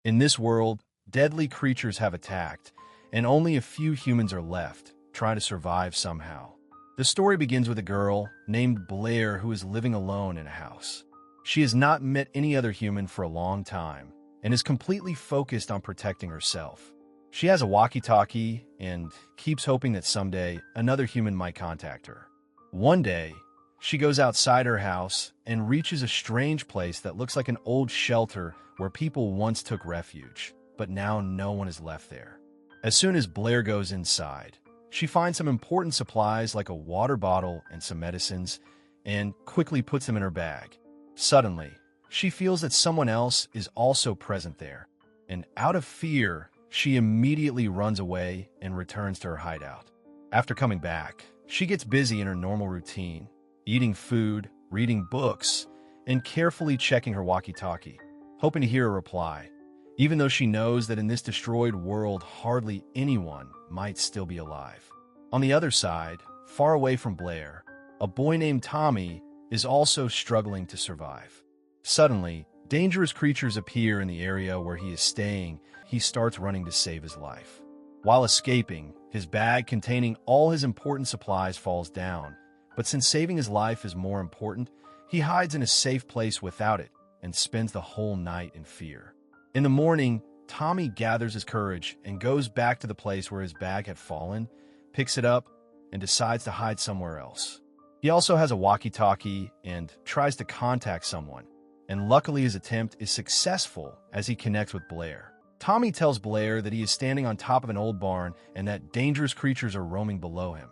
In this world, deadly creatures have attacked, and only a few humans are left, trying to survive somehow. The story begins with a girl named Blair who is living alone in a house. She has not met any other human for a long time and is completely focused on protecting herself. She has a walkie-talkie and keeps hoping that someday another human might contact her. One day, she goes outside her house and reaches a strange place that looks like an old shelter where people once took refuge, but now no one is left there. As soon as Blair goes inside, she finds some important supplies like a water bottle and some medicines and quickly puts them in her bag. Suddenly, she feels that someone else is also present there, and out of fear, she immediately runs away and returns to her hideout. After coming back, she gets busy in her normal routine, eating food, reading books, and carefully checking her walkie-talkie, hoping to hear a reply, even though she knows that in this destroyed world hardly anyone might still be alive. On the other side, far away from Blair, a boy named Tommy is also struggling to survive. Suddenly, dangerous creatures appear in the area where he is staying. He starts running to save his life. While escaping, his bag containing all his important supplies falls down, but since saving his life is more important, he hides in a safe place without it and spends the whole night in fear. In the morning, Tommy gathers his courage and goes back to the place where his bag had fallen, picks it up, and decides to hide somewhere else. He also has a walkie-talkie and tries to contact someone, and luckily his attempt is successful as he connects with Blair. Tommy tells Blair that he is standing on top of an old barn and that dangerous creatures are roaming below him.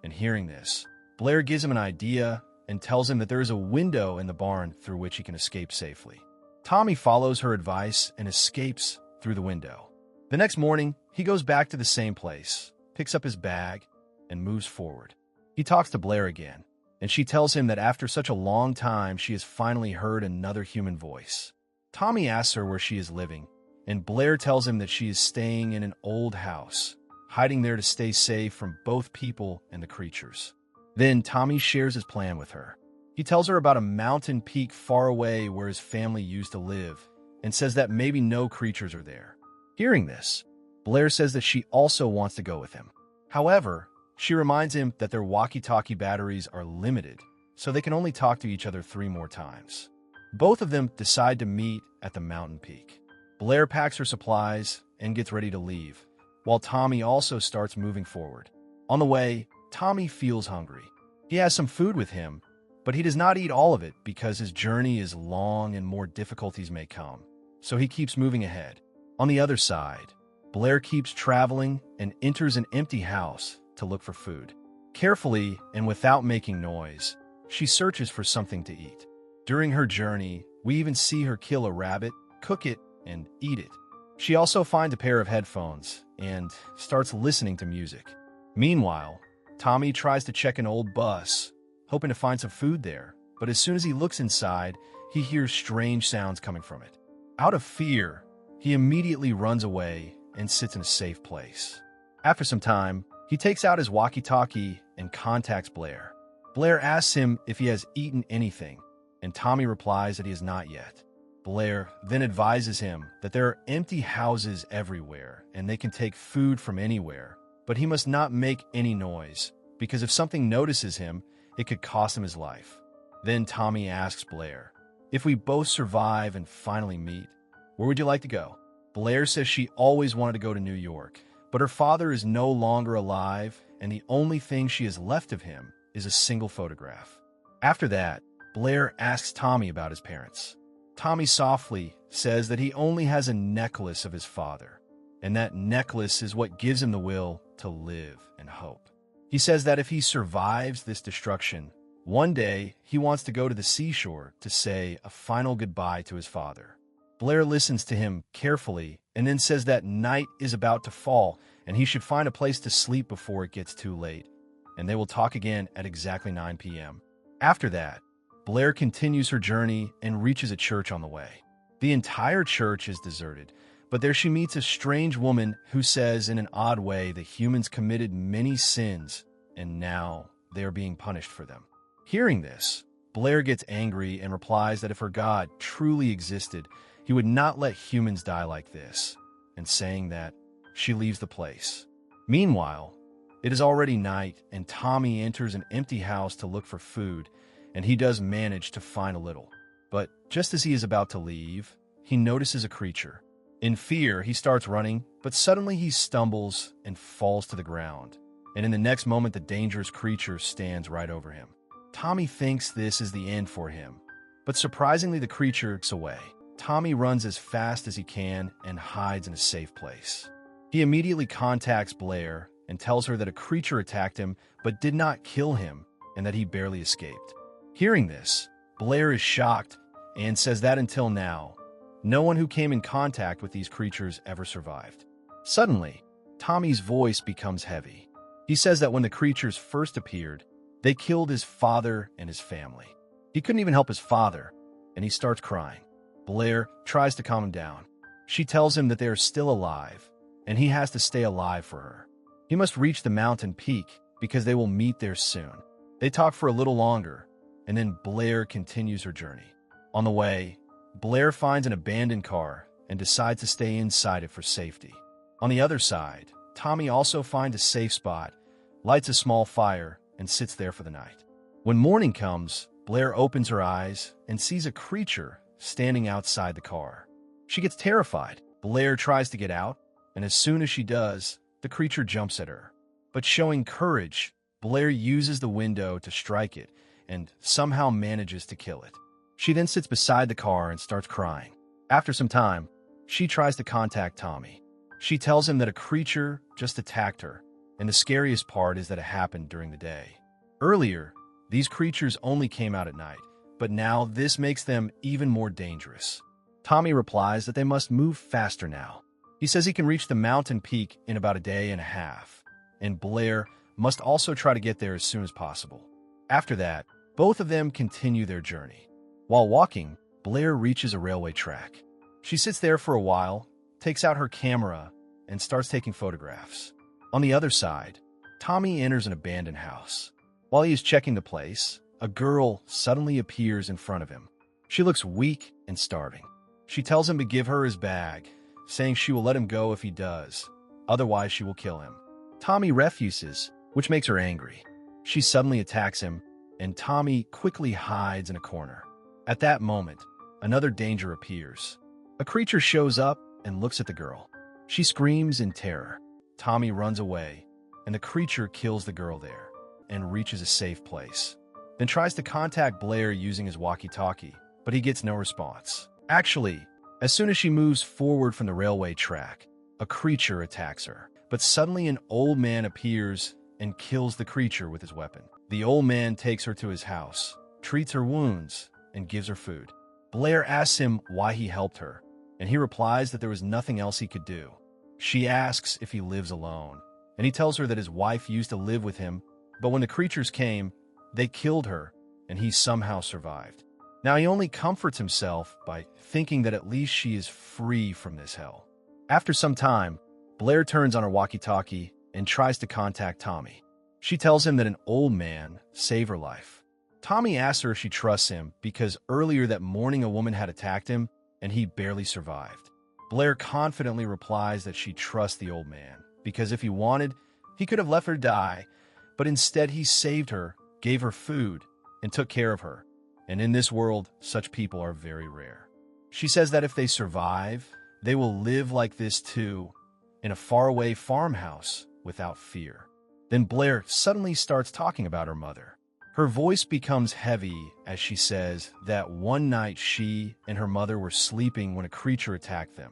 And hearing this, Blair gives him an idea and tells him that there is a window in the barn through which he can escape safely. Tommy follows her advice and escapes through the window. The next morning, he goes back to the same place, picks up his bag, and moves forward. He talks to Blair again, and she tells him that after such a long time, she has finally heard another human voice. Tommy asks her where she is living, and Blair tells him that she is staying in an old house, hiding there to stay safe from both people and the creatures. Then Tommy shares his plan with her. He tells her about a mountain peak far away where his family used to live, and says that maybe no creatures are there. Hearing this, Blair says that she also wants to go with him. However, she reminds him that their walkie-talkie batteries are limited, so they can only talk to each other 3 more times. Both of them decide to meet at the mountain peak. Blair packs her supplies and gets ready to leave, while Tommy also starts moving forward. On the way, Tommy feels hungry. He has some food with him, but he does not eat all of it because his journey is long and more difficulties may come, so he keeps moving ahead. On the other side, Blair keeps traveling and enters an empty house to look for food. Carefully and without making noise, she searches for something to eat. During her journey, we even see her kill a rabbit, cook it, and eat it. She also finds a pair of headphones and starts listening to music. Meanwhile, Tommy tries to check an old bus, hoping to find some food there, but as soon as he looks inside, he hears strange sounds coming from it. Out of fear, he immediately runs away and sits in a safe place. After some time, he takes out his walkie-talkie and contacts Blair. Blair asks him if he has eaten anything, and Tommy replies that he has not yet. Blair then advises him that there are empty houses everywhere and they can take food from anywhere, but he must not make any noise, because if something notices him, it could cost him his life. Then Tommy asks Blair, if we both survive and finally meet, where would you like to go? Blair says she always wanted to go to New York, but her father is no longer alive, and the only thing she has left of him is a single photograph. After that, Blair asks Tommy about his parents. Tommy softly says that he only has a necklace of his father, and that necklace is what gives him the will to live and hope. He says that if he survives this destruction, one day he wants to go to the seashore to say a final goodbye to his father. Blair listens to him carefully and then says that night is about to fall and he should find a place to sleep before it gets too late, and they will talk again at exactly 9 p.m. After that, Blair continues her journey and reaches a church on the way. The entire church is deserted, but there she meets a strange woman who says in an odd way that humans committed many sins and now they are being punished for them. Hearing this, Blair gets angry and replies that if her God truly existed, he would not let humans die like this, and saying that, she leaves the place. Meanwhile, it is already night, and Tommy enters an empty house to look for food, and he does manage to find a little. But just as he is about to leave, he notices a creature. In fear, he starts running, but suddenly he stumbles and falls to the ground. And in the next moment, the dangerous creature stands right over him. Tommy thinks this is the end for him, but surprisingly, the creature gets away. Tommy runs as fast as he can and hides in a safe place. He immediately contacts Blair and tells her that a creature attacked him but did not kill him and that he barely escaped. Hearing this, Blair is shocked and says that until now, no one who came in contact with these creatures ever survived. Suddenly, Tommy's voice becomes heavy. He says that when the creatures first appeared, they killed his father and his family. He couldn't even help his father, and he starts crying. Blair tries to calm him down. She tells him that they are still alive, and he has to stay alive for her. He must reach the mountain peak because they will meet there soon. They talk for a little longer, and then Blair continues her journey. On the way, Blair finds an abandoned car and decides to stay inside it for safety. On the other side, Tommy also finds a safe spot, lights a small fire, and sits there for the night. When morning comes, Blair opens her eyes and sees a creature standing outside the car. She gets terrified. Blair tries to get out, and as soon as she does, the creature jumps at her. But showing courage, Blair uses the window to strike it and somehow manages to kill it. She then sits beside the car and starts crying. After some time, she tries to contact Tommy. She tells him that a creature just attacked her, and the scariest part is that it happened during the day. Earlier, these creatures only came out at night, but now this makes them even more dangerous. Tommy replies that they must move faster now. He says he can reach the mountain peak in about a day and a half, and Blair must also try to get there as soon as possible. After that, both of them continue their journey. While walking, Blair reaches a railway track. She sits there for a while, takes out her camera, and starts taking photographs. On the other side, Tommy enters an abandoned house. While he is checking the place, a girl suddenly appears in front of him. She looks weak and starving. She tells him to give her his bag, saying she will let him go if he does, otherwise she will kill him. Tommy refuses, which makes her angry. She suddenly attacks him, and Tommy quickly hides in a corner. At that moment, another danger appears. A creature shows up and looks at the girl. She screams in terror. Tommy runs away, and the creature kills the girl there and reaches a safe place. Then tries to contact Blair using his walkie-talkie, but he gets no response. Actually, as soon as she moves forward from the railway track, a creature attacks her. But suddenly an old man appears and kills the creature with his weapon. The old man takes her to his house, treats her wounds, and gives her food. Blair asks him why he helped her, and he replies that there was nothing else he could do. She asks if he lives alone, and he tells her that his wife used to live with him, but when the creatures came, they killed her, and he somehow survived. Now he only comforts himself by thinking that at least she is free from this hell. After some time, Blair turns on her walkie-talkie and tries to contact Tommy. She tells him that an old man saved her life. Tommy asks her if she trusts him because earlier that morning a woman had attacked him and he barely survived. Blair confidently replies that she trusts the old man because if he wanted, he could have left her die, but instead he saved her, gave her food, and took care of her. And in this world, such people are very rare. She says that if they survive, they will live like this too, in a faraway farmhouse without fear. Then Blair suddenly starts talking about her mother. Her voice becomes heavy as she says that one night she and her mother were sleeping when a creature attacked them,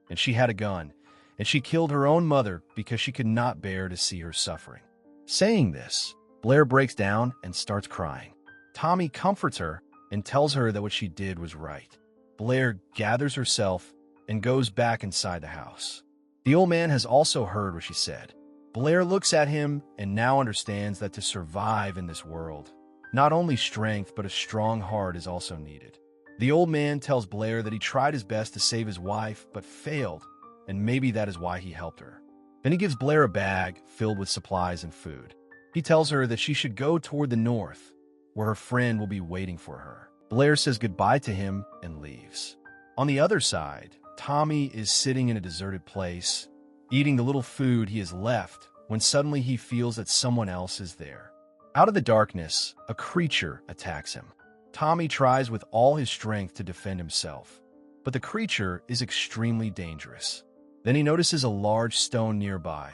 and she had a gun, and she killed her own mother because she could not bear to see her suffering. Saying this, Blair breaks down and starts crying. Tommy comforts her and tells her that what she did was right. Blair gathers herself and goes back inside the house. The old man has also heard what she said. Blair looks at him and now understands that to survive in this world, not only strength but a strong heart is also needed. The old man tells Blair that he tried his best to save his wife but failed, and maybe that is why he helped her. Then he gives Blair a bag filled with supplies and food. He tells her that she should go toward the north, where her friend will be waiting for her. Blair says goodbye to him and leaves. On the other side, Tommy is sitting in a deserted place, eating the little food he has left when suddenly he feels that someone else is there. Out of the darkness, a creature attacks him. Tommy tries with all his strength to defend himself, but the creature is extremely dangerous. Then he notices a large stone nearby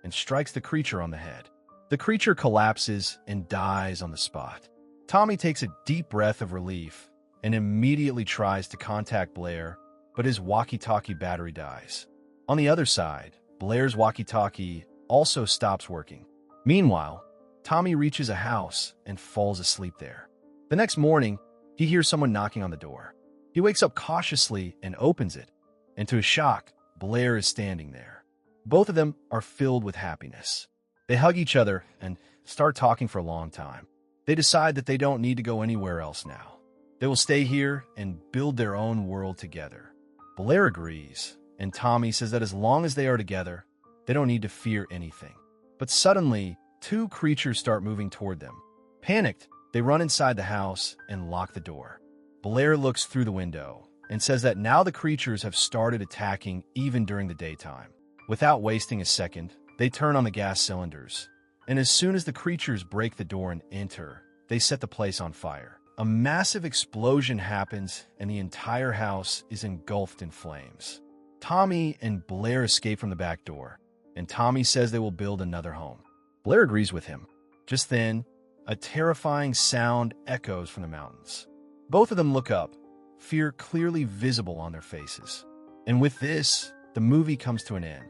and strikes the creature on the head. The creature collapses and dies on the spot. Tommy takes a deep breath of relief and immediately tries to contact Blair, but his walkie-talkie battery dies. On the other side, Blair's walkie-talkie also stops working. Meanwhile, Tommy reaches a house and falls asleep there. The next morning, he hears someone knocking on the door. He wakes up cautiously and opens it, and to his shock, Blair is standing there. Both of them are filled with happiness. They hug each other and start talking for a long time. They decide that they don't need to go anywhere else now. They will stay here and build their own world together. Blair agrees, and Tommy says that as long as they are together, they don't need to fear anything. But suddenly, two creatures start moving toward them. Panicked, they run inside the house and lock the door. Blair looks through the window and says that now the creatures have started attacking even during the daytime. Without wasting a second, they turn on the gas cylinders, and as soon as the creatures break the door and enter, they set the place on fire. A massive explosion happens, and the entire house is engulfed in flames. Tommy and Blair escape from the back door, and Tommy says they will build another home. Blair agrees with him. Just then, a terrifying sound echoes from the mountains. Both of them look up, fear clearly visible on their faces. And with this, the movie comes to an end.